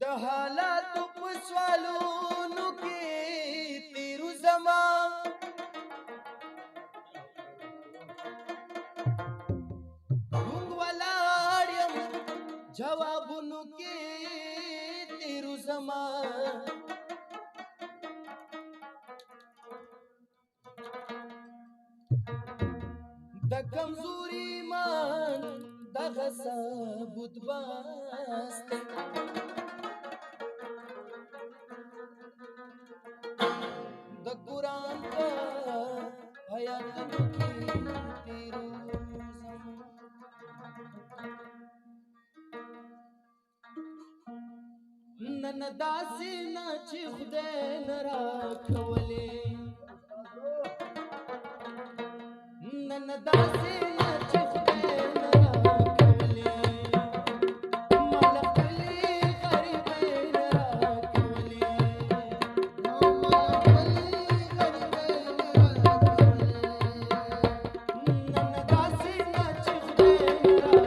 د حالاتو په سوالونو کې تیرو زما مونږ ولاړ یم جوابونو کې تیرو زما د کمزوري ایمان دغه ثبوت باست د قرآن په آیاتونو کې تیرو نن داسې نه چې خدای نه راکولې نن داسې نه چې خدای نه راکولې مال خپلې غریبۍ نه راکولې نن داسې نه چې خدای نه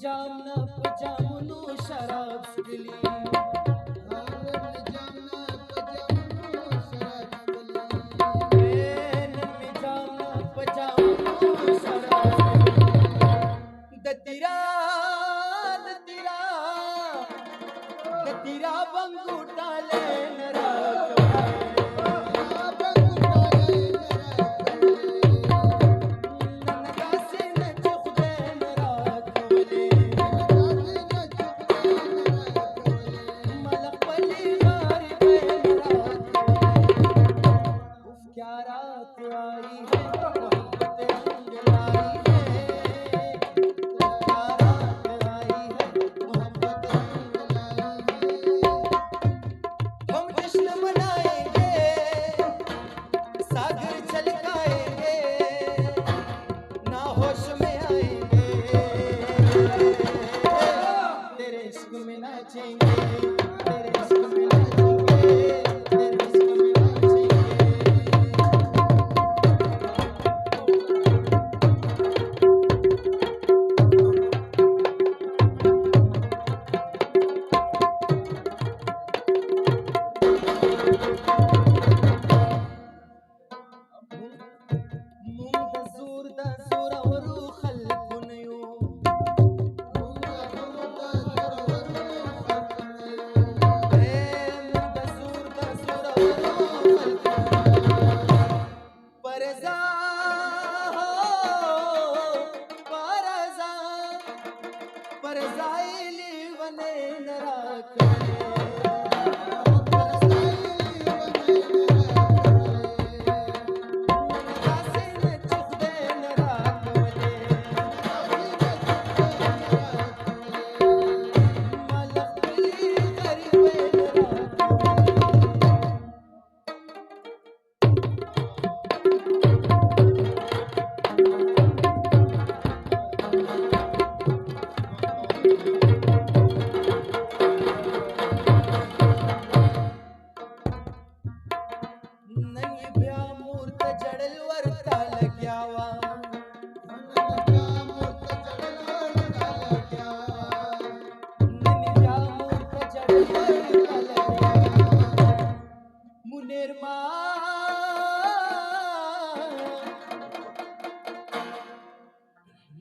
جامنا پجامنو شراب سکلی جامنا پجامنو شراب سکلی نمی جامنا پجامنو شراب سکلی دتیرا بنگوٹا لین راک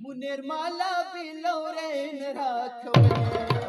Muner mala bilore nera khole